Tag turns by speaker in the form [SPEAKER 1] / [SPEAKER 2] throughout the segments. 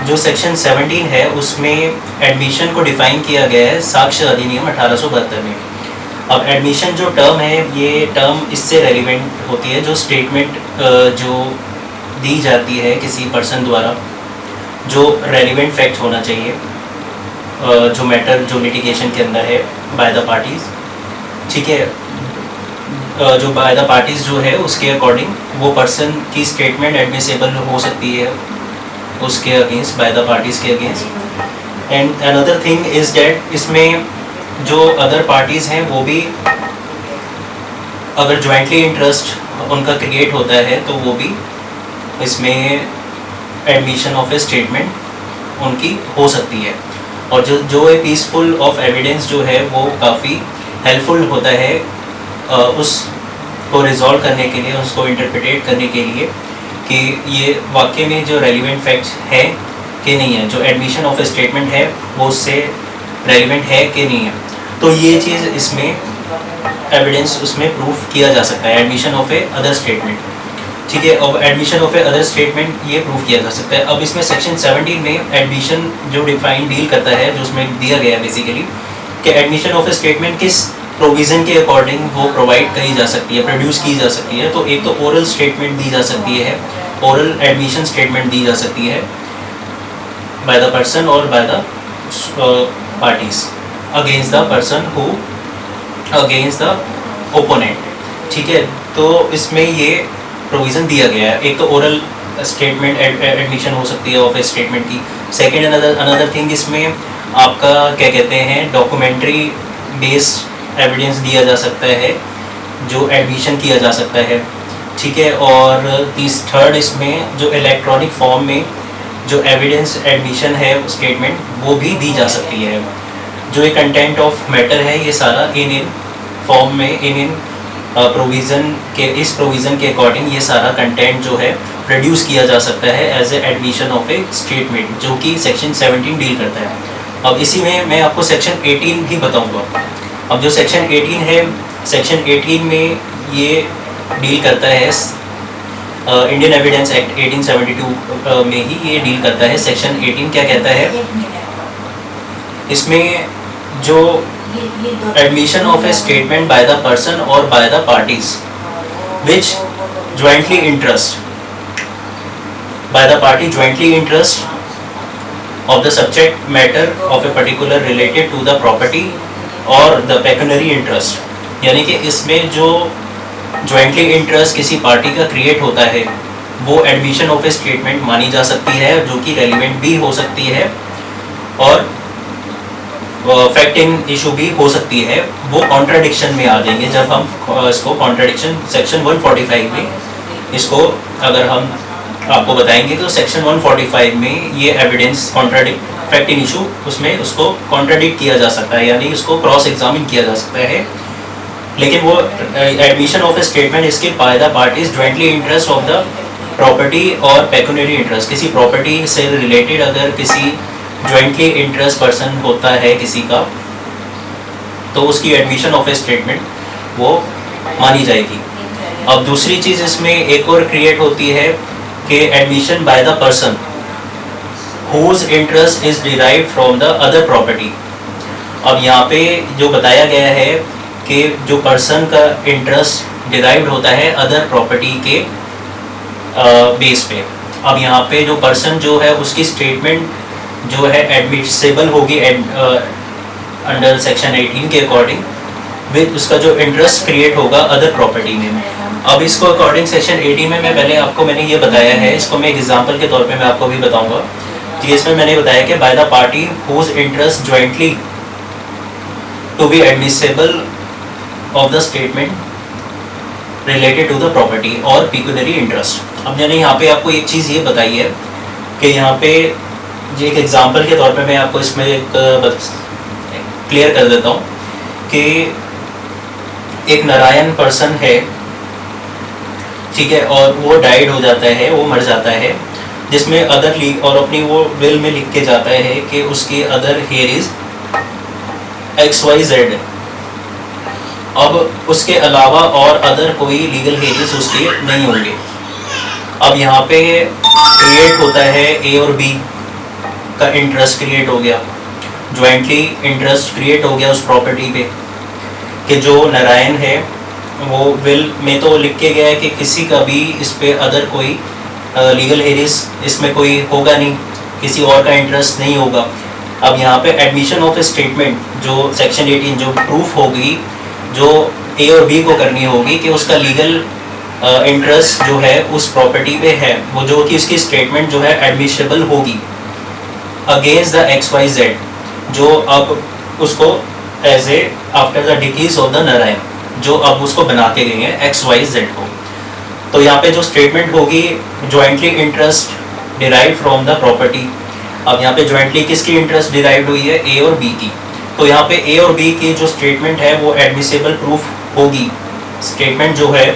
[SPEAKER 1] जो सेक्शन 17 है उसमें एडमिशन को डिफ़ाइन किया गया है साक्ष्य अधिनियम 1872 में। अब एडमिशन जो टर्म है, ये टर्म इससे रेलिवेंट होती है जो स्टेटमेंट जो दी जाती है किसी पर्सन द्वारा, जो रेलिवेंट फैक्ट होना चाहिए, जो मैटर जो लिटिगेशन के अंदर है बाय द पार्टीज़, ठीक है। जो बाय द पार्टीज़ जो है उसके अकॉर्डिंग वो पर्सन की स्टेटमेंट एडमिसेबल हो सकती है उसके अगेंस्ट, बाय द पार्टीज़ के against. And another thing is that इसमें जो अदर पार्टीज़ हैं वो भी अगर जॉइंटली इंटरेस्ट उनका क्रिएट होता है तो वो भी इसमें एडमिशन ऑफ ए स्टेटमेंट उनकी हो सकती है। और जो ए पीसफुल ऑफ एविडेंस जो है वो काफ़ी हेल्पफुल होता है उसको रिजॉल्व करने के लिए, उसको इंटरप्रिटेट करने के लिए कि ये वाकई में जो रेलिवेंट फैक्ट्स है कि नहीं है, जो एडमिशन ऑफ ए स्टेटमेंट है वो उससे रेलिवेंट है कि नहीं है। तो ये चीज़ इसमें एविडेंस उसमें प्रूफ किया जा सकता है, admission of A other statement, ठीक है। अब admission of A other statement ये प्रूफ किया जा सकता है। अब इसमें सेक्शन 17 में एडमिशन जो डिफाइन डील करता है, जो उसमें दिया गया है बेसिकली कि एडमिशन ऑफ ए स्टेटमेंट किस प्रोविज़न के अकॉर्डिंग वो प्रोवाइड करी जा सकती है, प्रोड्यूस की जा सकती है। तो एक तो ओरल स्टेटमेंट दी जा सकती है, ओरल एडमिशन स्टेटमेंट दी जा सकती है बाय द पर्सन और by the parties against the person who against the opponent, ठीक है। तो इसमें ये प्रोविज़न दिया गया है। एक तो ओरल स्टेटमेंट एडमिशन हो सकती है ऑफ ए स्टेटमेंट की। सेकेंड अनदर थिंग इसमें आपका क्या कहते हैं डॉक्यूमेंट्री बेस्ड एविडेंस दिया जा सकता है जो एडमिशन किया जा सकता है, ठीक है। और थर्ड इसमें जो इलेक्ट्रॉनिक फॉर्म में जो एविडेंस एडमिशन है स्टेटमेंट वो भी दी जा सकती है। जो एक कंटेंट ऑफ मैटर है ये सारा इन फॉर्म में इन प्रोविज़न के, इस प्रोविज़न के अकॉर्डिंग ये सारा कंटेंट जो है प्रोड्यूस किया जा सकता है as a admission of a statement, जो कि सेक्शन 17 डील करता है। अब इसी में मैं आपको सेक्शन 18 भी बताऊंगा। अब जो सेक्शन 18 है, सेक्शन 18 में ये डील करता है इंडियन एविडेंस एक्ट 1872 में ही ये डील करता है। सेक्शन 18 क्या कहता है, इसमें जो admission of a statement by the person और by the parties which jointly interest by the party jointly interest of the subject matter of a particular related to the property or the pecuniary interest, यानी कि इसमें जो jointly interest किसी party का create होता है वो एडमिशन ऑफ ए स्टेटमेंट मानी जा सकती है, जो कि रेलिवेंट भी हो सकती है और फैक्ट इन इशू भी हो सकती है। वो कॉन्ट्राडिक्शन में आ जाएंगे जब हम इसको कॉन्ट्राडिक्शन सेक्शन 145 में इसको अगर हम आपको बताएंगे तो सेक्शन 145 में ये evidence contradict fact in issue उसमें उसको कॉन्ट्राडिक्ट किया जा सकता है, यानी इसको क्रॉस एग्जामिन किया जा सकता है। लेकिन वो एडमिशन ऑफ ए स्टेटमेंट इसके bye the parties jointly interest of the property और पेक्यूनियरी इंटरेस्ट, किसी प्रॉपर्टी से रिलेटेड अगर किसी ज्वाइंटली इंटरेस्ट पर्सन होता है किसी का, तो उसकी एडमिशन ऑफ ए स्टेटमेंट वो मानी जाएगी। अब दूसरी चीज़ इसमें एक और क्रिएट होती है कि admission by the person whose interest is derived from the other property. अब यहाँ पे जो बताया गया है कि जो पर्सन का इंटरेस्ट डिराइव्ड होता है अदर प्रॉपर्टी के बेस पे। अब यहाँ पे जो पर्सन जो है उसकी स्टेटमेंट जो है एडमिसेबल होगी अंडर सेक्शन 18 के अकॉर्डिंग विद उसका जो इंटरेस्ट क्रिएट होगा अदर प्रॉपर्टी में। अब इसको अकॉर्डिंग सेक्शन 18 में मैंने ये बताया है, इसको मैं एग्जांपल के तौर पे मैं आपको भी बताऊंगा कि इसमें मैंने बताया कि by the party whose interest jointly to be admissible of the statement related to the property और पेक्यूनियरी इंटरेस्ट। अब मैंने यहाँ पे आपको एक चीज़ ये बताई है कि यहाँ पे जी एक एग्जांपल के तौर पे मैं आपको इसमें एक क्लियर कर देता हूँ कि एक नारायण पर्सन है, ठीक है, और वो डाइड हो जाता है, वो मर जाता है, जिसमें अदर लीग और अपनी वो विल में लिख के जाता है कि उसके अदर हेयर इज XYZ। अब उसके अलावा और अदर कोई लीगल हेयर्स उसके नहीं होंगे। अब यहाँ पे क्रिएट होता है A और B, का इंटरेस्ट क्रिएट हो गया, ज्वाइंटली इंटरेस्ट क्रिएट हो गया उस प्रॉपर्टी पे, कि जो नारायण है वो विल में तो लिख के गया है कि किसी का भी इस पे अदर कोई लीगल हेरिस इसमें कोई होगा नहीं, किसी और का इंटरेस्ट नहीं होगा। अब यहाँ पे एडमिशन ऑफ ए स्टेटमेंट जो सेक्शन 18 जो प्रूफ होगी, जो ए और बी को करनी होगी कि उसका लीगल इंटरेस्ट जो है उस प्रॉपर्टी पे है, वो जो कि उसकी स्टेटमेंट जो है एडमिशेबल होगी अगेंस्ट द XYZ, जो अब उसको as a after the decrees of the Narayan, जो अब उसको बना के गए हैं XYZ को। तो यहाँ पे जो स्टेटमेंट होगी jointly interest derive from the property. अब यहाँ पे जॉइंटली किसकी इंटरेस्ट डिराइव हुई है, ए और बी की। तो यहाँ पे ए और बी की जो स्टेटमेंट है वो एडमिसेबल प्रूफ होगी, स्टेटमेंट जो है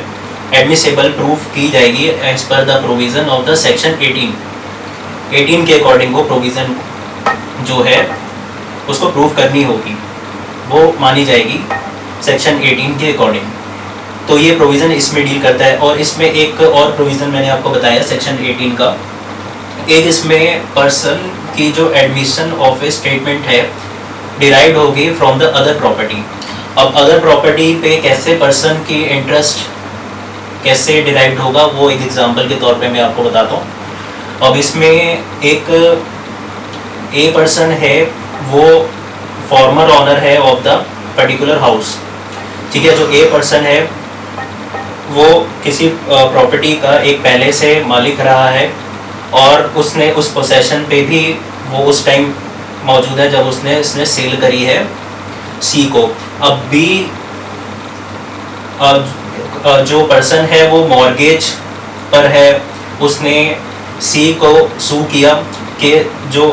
[SPEAKER 1] एडमिसेबल प्रूफ की जाएगी as per the provision of the section 18 के अकॉर्डिंग वो प्रोविजन जो है उसको प्रूफ करनी होगी, वो मानी जाएगी सेक्शन 18 के अकॉर्डिंग। तो ये प्रोविज़न इसमें डील करता है। और इसमें एक और प्रोविज़न मैंने आपको बताया सेक्शन 18 का, एक इसमें पर्सन की जो एडमिशन ऑफ ए स्टेटमेंट है डिराइव्ड होगी फ्रॉम द अदर प्रॉपर्टी। अब अदर प्रॉपर्टी पे कैसे पर्सन की इंटरेस्ट कैसे डिराइव्ड होगा वो एक एग्जांपल के तौर पे मैं आपको बताता हूँ। अब इसमें एक ए पर्सन है, वो फॉर्मर ऑनर है ऑफ द पर्टिकुलर हाउस, ठीक है। जो ए पर्सन है वो किसी प्रॉपर्टी का एक पहले से मालिक रहा है और उसने उस पोसेशन पे भी वो उस टाइम मौजूद है जब उसने सेल करी है सी को। अब बी जो पर्सन है वो मॉर्गेज पर है, उसने सी को सू किया कि जो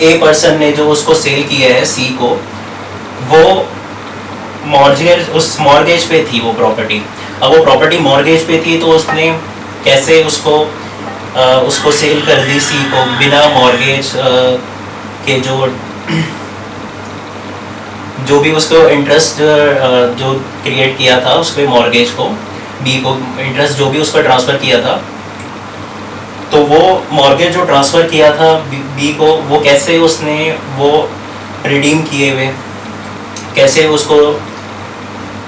[SPEAKER 1] ए पर्सन ने जो उसको सेल किया है सी को, वो मॉर्गेज उस मॉर्गेज पे थी वो प्रॉपर्टी। अब वो प्रॉपर्टी मॉर्गेज पे थी तो उसने कैसे उसको सेल कर दी सी को बिना मॉर्गेज के, जो भी उसको इंटरेस्ट जो क्रिएट किया था उस पर मॉर्गेज को, बी को इंटरेस्ट जो भी उसको ट्रांसफ़र किया था, तो वो मॉर्गेज जो ट्रांसफ़र किया था बी को, वो कैसे उसने वो रिडीम किए हुए, कैसे उसको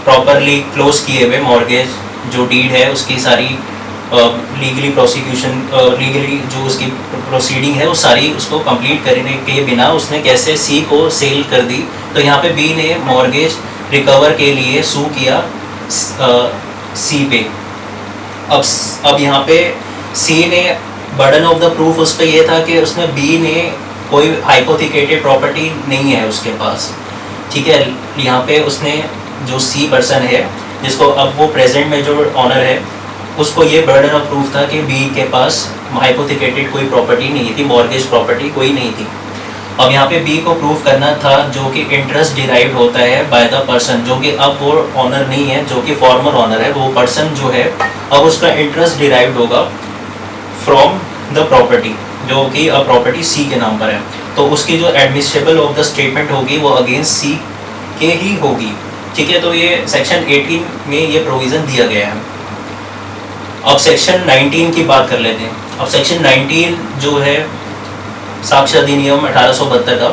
[SPEAKER 1] प्रॉपरली क्लोज किए हुए मॉर्गेज जो डीड है उसकी सारी लीगली प्रोसिक्यूशन लीगली जो उसकी प्रोसीडिंग है वो सारी उसको कंप्लीट करने के बिना उसने कैसे सी को सेल कर दी। तो यहाँ पे बी ने मॉर्गेज रिकवर के लिए सू किया सी पे। अब यहाँ पे सी ने बर्डन ऑफ द प्रूफ उस पर यह था कि उसने बी ने कोई हाइपोथिकेटेड प्रॉपर्टी नहीं है उसके पास, ठीक है। यहाँ पे उसने जो सी पर्सन है जिसको अब वो प्रेजेंट में जो ऑनर है उसको ये बर्डन ऑफ प्रूफ था कि बी के पास हाइपोथिकेटेड कोई प्रॉपर्टी नहीं थी, मॉर्गेज प्रॉपर्टी कोई नहीं थी। अब यहाँ पे बी को प्रूफ करना था जो कि इंटरेस्ट डिराइव्ड होता है बाय द पर्सन, जो कि अब वो ऑनर नहीं है, जो कि फॉर्मर ऑनर है, वो पर्सन जो है अब उसका इंटरेस्ट डिराइव्ड होगा फ्रॉम द प्रॉपर्टी, जो कि अब प्रॉपर्टी सी के नाम पर है। तो उसकी जो एडमिसेबल ऑफ द स्टेटमेंट होगी वो अगेंस्ट सी के ही होगी, ठीक है। तो ये सेक्शन 18 में ये प्रोविज़न दिया गया है। अब सेक्शन 19 की बात कर लेते हैं। अब सेक्शन 19 जो है साक्ष्य अधिनियम 1872 का,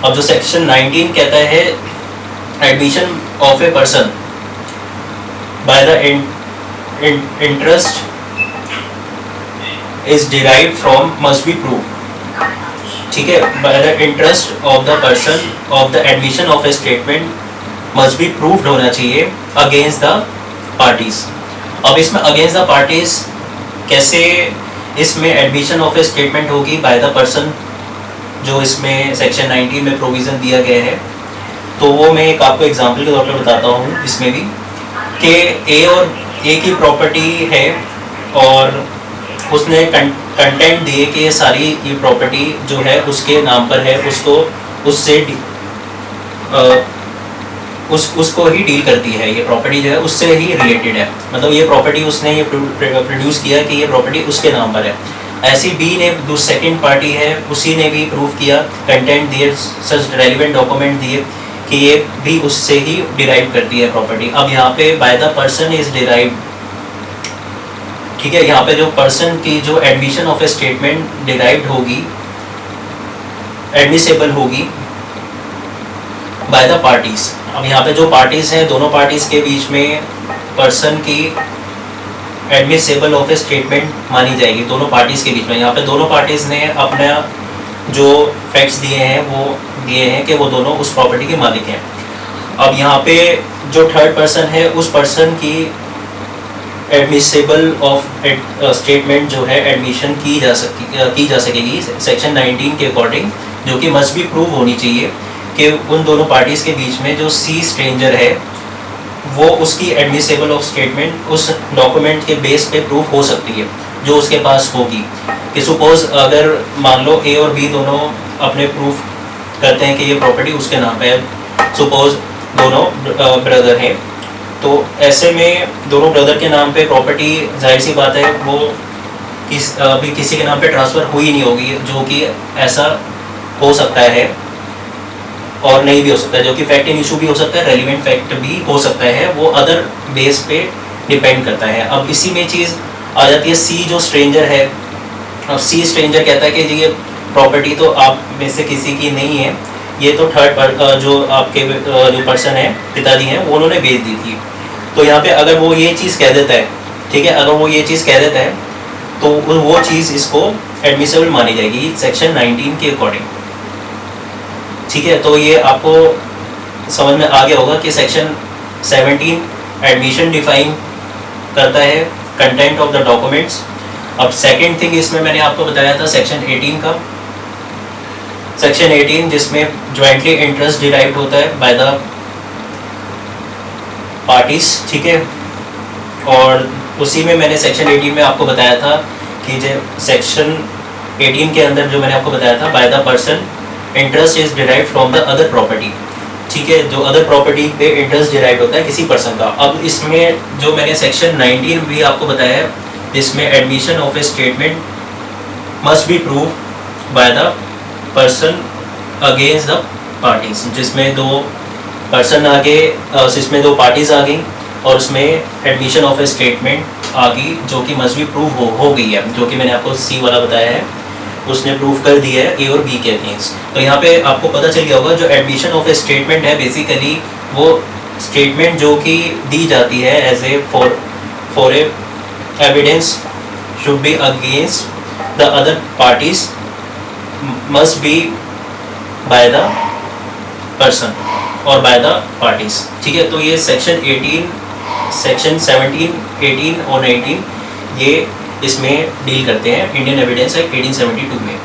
[SPEAKER 1] अब जो सेक्शन 19 कहता है admission of a person by the interest is derived from must be prove, ठीक है। By the interest of the person of the admission of a statement must be proved होना चाहिए अगेंस्ट द पार्टीज। अब इसमें against the parties कैसे इसमें admission of a statement होगी bye the person, जो इसमें सेक्शन 19 में प्रोविज़न दिया गया है। तो वो मैं एक आपको एग्जांपल के तौर पर बताता हूँ इसमें भी, कि ए की प्रॉपर्टी है और उसने कंटेंट दिए कि सारी ये प्रॉपर्टी जो है उसके नाम पर है, उसको उससे उसको ही डील करती है, ये प्रॉपर्टी जो है उससे ही रिलेटेड है, मतलब ये प्रॉपर्टी उसने ये प्रोड्यूस किया कि ये प्रॉपर्टी उसके नाम पर है। ऐसी बी ने जो सेकंड पार्टी है उसी ने भी प्रूव किया, कंटेंट दिए, सच रेलिवेंट डॉक्यूमेंट दिए कि ये भी उससे ही डिराइव करती है प्रॉपर्टी। अब यहाँ पे bye the person is derived, ठीक है। यहाँ पे जो पर्सन की जो admission of a statement derived होगी एडमिसेबल होगी बाय द पार्टीज। अब यहाँ पे जो पार्टीज हैं, दोनों पार्टीज के बीच में पर्सन की एडमिसेबल ऑफ ए स्टेटमेंट मानी जाएगी, दोनों पार्टीज के बीच में। यहाँ पे दोनों पार्टीज ने अपना जो फैक्ट्स दिए हैं वो दिए हैं कि वो दोनों उस प्रॉपर्टी के मालिक हैं। अब यहाँ पे जो थर्ड पर्सन है उस पर्सन की एडमिसेबल ऑफ स्टेटमेंट जो है एडमिशन की जा सकेगी सेक्शन 19 के अकॉर्डिंग, जो कि मस्ट बी प्रूव होनी चाहिए कि उन दोनों पार्टीज़ के बीच में जो सी स्ट्रेंजर है वो उसकी एडमिसेबल ऑफ स्टेटमेंट उस डॉक्यूमेंट के बेस पे प्रूफ हो सकती है जो उसके पास होगी। कि सपोज अगर मान लो ए और बी दोनों अपने प्रूफ करते हैं कि ये प्रॉपर्टी उसके नाम पे है, सपोज दोनों ब्रदर हैं, तो ऐसे में दोनों ब्रदर के नाम पे प्रॉपर्टी जाहिर सी बात है वो अभी किसी के नाम पे ट्रांसफ़र हुई नहीं होगी, जो कि ऐसा हो सकता है और नहीं भी हो सकता है, जो कि फैक्ट इन इशू भी हो सकता है, रेलिवेंट फैक्ट भी हो सकता है, वो अदर बेस पे डिपेंड करता है। अब इसी में चीज़ आ जाती है सी जो स्ट्रेंजर है। अब सी स्ट्रेंजर कहता है कि जी ये प्रॉपर्टी तो आप में से किसी की नहीं है, ये तो थर्ड जो आपके जो पर्सन है पिताजी हैं वो उन्होंने बेच दी थी। तो यहाँ पे अगर वो ये चीज़ कह देता है, ठीक है, अगर वो ये चीज़ कह देता है तो वो चीज़ इसको एडमिसेबल मानी जाएगी सेक्शन 19 के अकॉर्डिंग। ठीक है, तो ये आपको समझ में आ गया होगा कि सेक्शन 17 एडमिशन डिफाइन करता है कंटेंट ऑफ द डॉक्यूमेंट्स। अब सेकंड थिंग इसमें मैंने आपको बताया था सेक्शन 18 का, सेक्शन 18 जिसमें जॉइंटली इंटरेस्ट डिराइव्ड होता है बाय द पार्टीज। ठीक है, और उसी में मैंने सेक्शन 18 में आपको बताया था कि जो सेक्शन 18 के अंदर जो मैंने आपको बताया था bye the person interest is derived from the other property. ठीक है, जो अदर प्रॉपर्टी पे इंटरेस्ट डिराइव होता है किसी पर्सन का। अब इसमें जो मैंने सेक्शन 19 भी आपको बताया है, इसमें admission of a statement must be prove by the person against the parties, जिसमें दो पर्सन आगे, इसमें दो पार्टीज आ गई और उसमें एडमिशन ऑफ ए स्टेटमेंट आ गई जो कि मस्ट बी प्रूव हो गई है, जो कि मैंने आपको सी वाला बताया है, उसने प्रूव कर दिया है ए और बी के अगेंस्ट। तो यहाँ पे आपको पता चल गया होगा जो एडमिशन ऑफ ए स्टेटमेंट है बेसिकली वो स्टेटमेंट जो कि दी जाती है as a for a evidence should be against the other parties must be by the person और बाय द पार्टीज। ठीक है, तो ये सेक्शन 17, 18 और 19 ये इसमें डील करते हैं इंडियन एविडेंस एक्ट 1872 में।